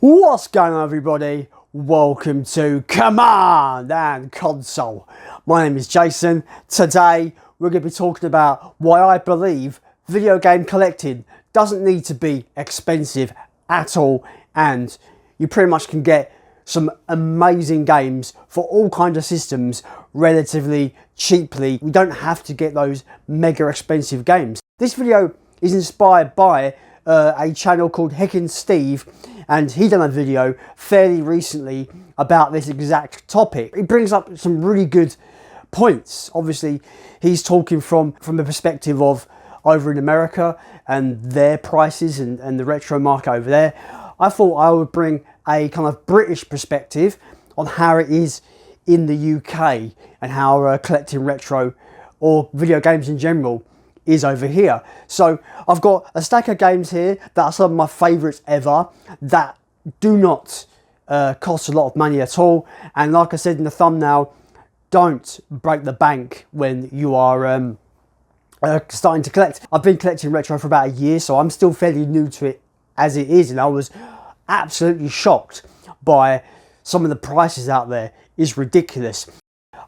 What's going on, everybody? Welcome to Command and Console. My name is Jason. Today we're going to be talking about why I believe video game collecting doesn't need to be expensive at all, and you pretty much can get some amazing games for all kinds of systems relatively cheaply. You don't have to get those mega expensive games. This video is inspired by a channel called Heckin Steve, and he done a video fairly recently about this exact topic. It brings up some really good points. Obviously, he's talking from the perspective of over in America and their prices and the retro market over there. I thought I would bring a kind of British perspective on how it is in the UK and how collecting retro or video games in general is over here. So I've got a stack of games here that are some of my favourites ever that do not cost a lot of money at all, and like I said in the thumbnail, don't break the bank when you are starting to collect. I've been collecting retro for about a year, so I'm still fairly new to it as it is, and I was absolutely shocked by some of the prices out there. It's ridiculous.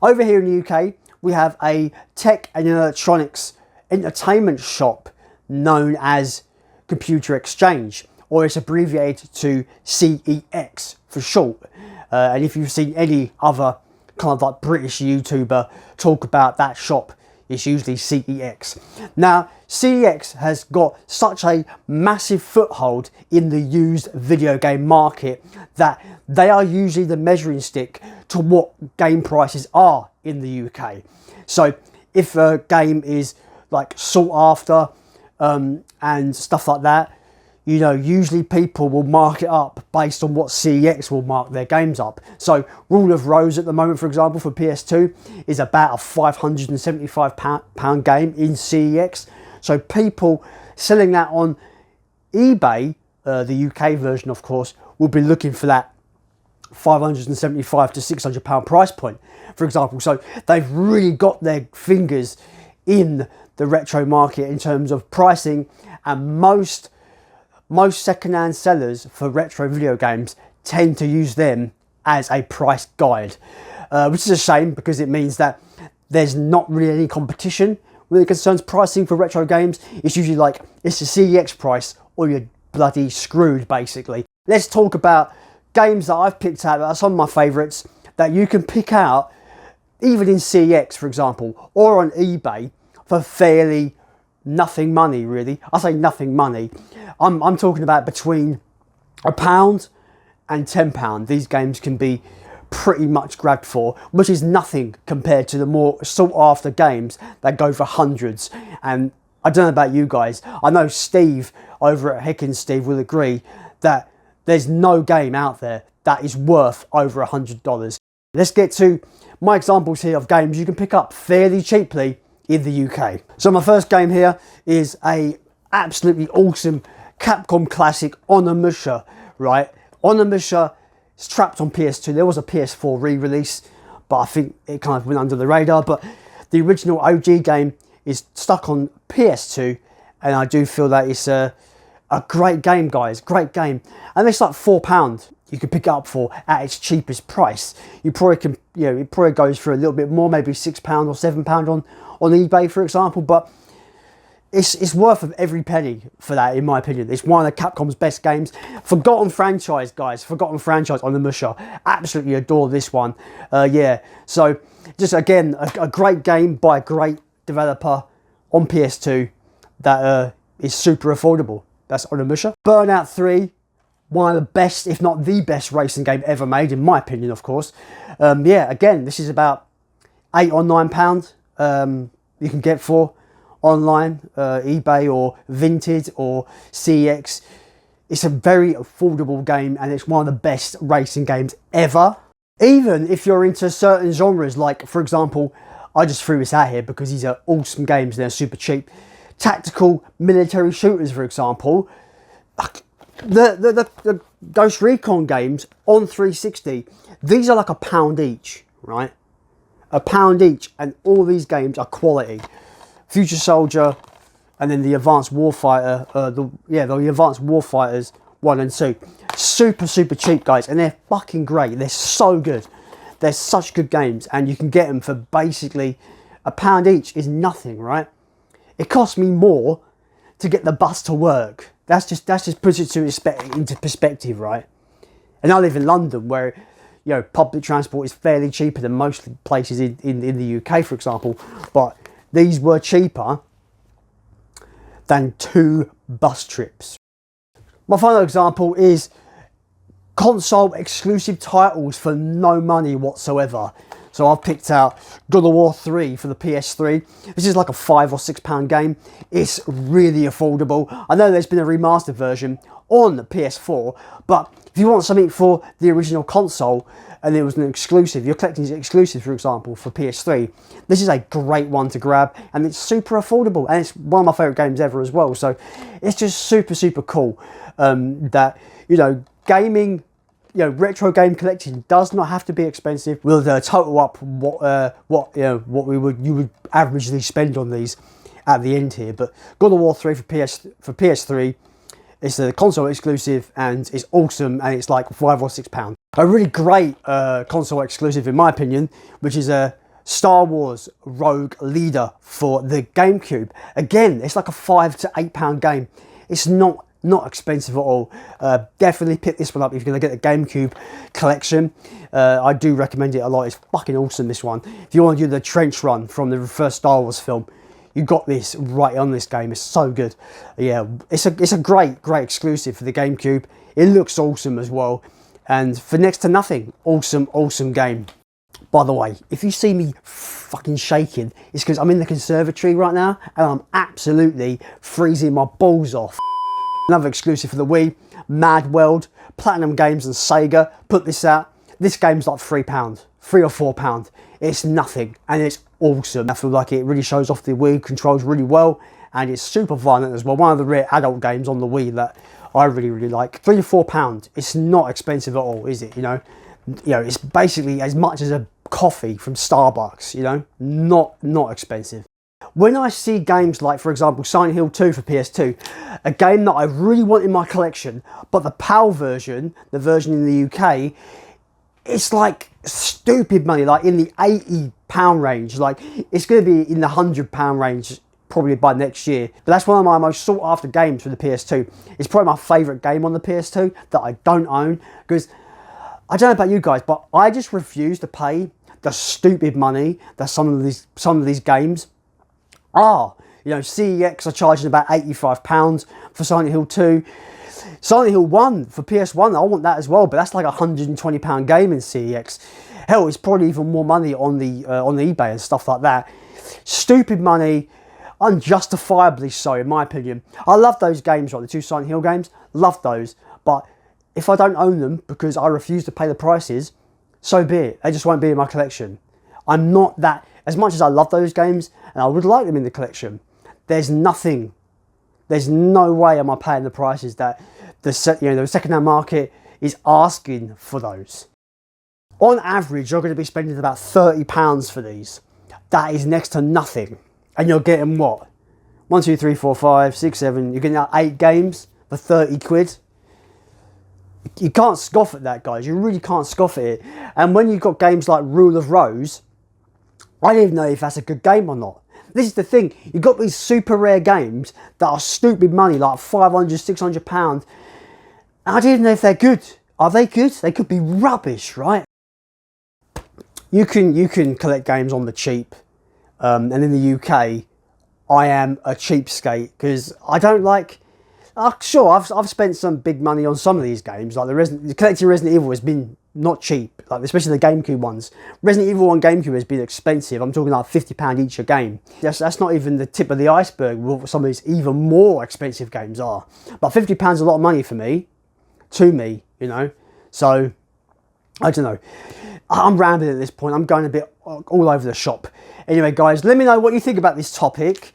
Over here in the UK we have a tech and electronics entertainment shop known as Computer Exchange, or it's abbreviated to CEX for short. And if you've seen any other kind of like British YouTuber talk about that shop, it's usually CEX. Now, CEX has got such a massive foothold in the used video game market that they are usually the measuring stick to what game prices are in the UK. So if a game is like sought after and stuff like that, you know, usually people will mark it up based on what CEX will mark their games up. So Rule of Rose at the moment, for example, for PS2 is about a £575 game in CEX. So people selling that on eBay, the UK version of course, will be looking for that £575 to £600 price point, for example. So they've really got their fingers in the retro market in terms of pricing, and most second-hand sellers for retro video games tend to use them as a price guide, which is a shame because it means that there's not really any competition when it concerns pricing for retro games. It's usually like, it's the CEX price or you're bloody screwed, basically. Let's talk about games that I've picked out that are some of my favourites that you can pick out even in CEX, for example, or on eBay for fairly nothing money, really. I say nothing money. I'm talking about between £1 and £10. These games can be pretty much grabbed for, which is nothing compared to the more sought after games that go for hundreds. And I don't know about you guys, I know Steve over at Heckin Steve will agree that there's no game out there that is worth over $100. Let's get to my examples here of games you can pick up fairly cheaply in the UK. So my first game here is a absolutely awesome Capcom classic, Onimusha, right? Onimusha is trapped on PS2. There was a PS4 re-release, but I think it kind of went under the radar. But the original OG game is stuck on PS2, and I do feel that it's a great game, guys. Great game, and it's like £4 you can pick it up for at its cheapest price. You probably can, you know, it probably goes for a little bit more, maybe £6 or £7 on eBay, for example, but it's worth of every penny for that, in my opinion. It's one of the Capcom's best games. Forgotten franchise, guys. Forgotten franchise on the Musha. Absolutely adore this one. Yeah, so just again, a great game by a great developer on PS2 that is super affordable. That's Onimusha. Burnout 3. One of the best, if not the best racing game ever made, in my opinion, of course. Yeah, again, this is about £8 or £9 you can get for online, eBay or Vinted or CEX. It's a very affordable game, and it's one of the best racing games ever. Even if you're into certain genres, like, for example, I just threw this out here because these are awesome games and they're super cheap. Tactical military shooters, for example. The Ghost Recon games on 360, these are like £1 each, right? £1 each, and all these games are quality. Future Soldier, and then the Advanced Warfighter, the Advanced Warfighters 1 and 2. super cheap, guys, and they're fucking great. They're so good. They're such good games, and you can get them for basically £1 each. Is nothing, right? It cost me more to get the bus to work. That's just puts it into perspective, right? And I live in London, where public transport is fairly cheaper than most places in the UK, for example. But these were cheaper than 2 bus trips. My final example is console exclusive titles for no money whatsoever. So I've picked out God of War 3 for the PS3. This is like a £5 or £6 game. It's really affordable. I know there's been a remastered version on the PS4, but if you want something for the original console and it was an exclusive, you're collecting the exclusive, for example, for PS3, this is a great one to grab, and it's super affordable, and it's one of my favourite games ever as well. So it's just super cool that, gaming, retro game collecting does not have to be expensive. We'll total up what you would averagely spend on these at the end here. But God of War 3 for PS3, it's a console exclusive, and it's awesome, and it's like £5 or £6. A really great console exclusive, in my opinion, which is a Star Wars Rogue Leader for the GameCube. Again, it's like a £5 to £8 game. It's not expensive at all. Definitely pick this one up if you're going to get the GameCube collection. I do recommend it a lot. It's fucking awesome, this one. If you want to do the trench run from the first Star Wars film, you got this right on this game. It's so good. Yeah, it's a great exclusive for the GameCube. It looks awesome as well, and for next to nothing, awesome game. By the way, if you see me fucking shaking, it's because I'm in the conservatory right now and I'm absolutely freezing my balls off. Another exclusive for the Wii, Mad World. Platinum Games and Sega put this out. This game's like £3, £3 or £4. It's nothing, and it's awesome. I feel like it really shows off the Wii controls really well, and it's super violent as well. One of the rare adult games on the Wii that I really like. £3 or £4. It's not expensive at all, is it? It's basically as much as a coffee from Starbucks. Not expensive. When I see games like, for example, Silent Hill 2 for PS2, a game that I really want in my collection, but the PAL version, the version in the UK, it's like stupid money, like in the £80 range. Like, it's going to be in the £100 range probably by next year. But that's one of my most sought after games for the PS2. It's probably my favourite game on the PS2 that I don't own, because I don't know about you guys, but I just refuse to pay the stupid money that some of these games are. CEX are charging about £85 for Silent Hill 2. Silent Hill 1 for PS1, I want that as well, but that's like a £120 game in CEX. Hell, it's probably even more money on the eBay and stuff like that. Stupid money, unjustifiably so, in my opinion. I love those games, right? The 2 Silent Hill games, love those. But if I don't own them because I refuse to pay the prices, so be it. They just won't be in my collection. I'm not that, as much as I love those games and I would like them in the collection, there's no way am I paying the prices that the second-hand market is asking for those. On average, you're going to be spending about £30 for these. That is next to nothing. And you're getting what? 1, 2, 3, 4, 5, 6, 7. You're getting 8 games for 30 quid. You can't scoff at that, guys. You really can't scoff at it. And when you've got games like Rule of Rose, I don't even know if that's a good game or not. This is the thing. You've got these super rare games that are stupid money, like £500, £600. I don't even know if they're good. Are they good? They could be rubbish, right? You can collect games on the cheap. And in the UK, I am a cheapskate because I don't like... sure, I've spent some big money on some of these games. Like the collecting Resident Evil has been not cheap, like especially the GameCube ones. Resident Evil on GameCube has been expensive. I'm talking like £50 each a game. That's not even the tip of the iceberg. What some of these even more expensive games are. But £50 is a lot of money for me, to me, So I don't know. I'm rambling at this point. I'm going a bit all over the shop. Anyway, guys, let me know what you think about this topic.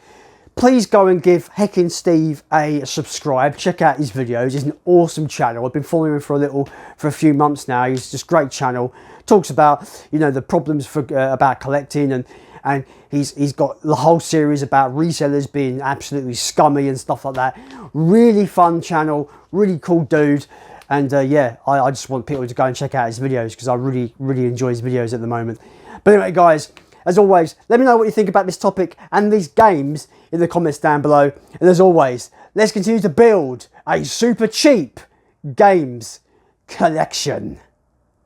Please go and give Heckin Steve a subscribe. Check out his videos. He's an awesome channel. I've been following him for a few months now. He's just a great channel. Talks about the problems about collecting, and he's got the whole series about resellers being absolutely scummy and stuff like that. Really fun channel. Really cool dude. And yeah, I just want people to go and check out his videos because I really enjoy his videos at the moment. But anyway, guys, as always, let me know what you think about this topic and these games in the comments down below. And as always, let's continue to build a super cheap games collection.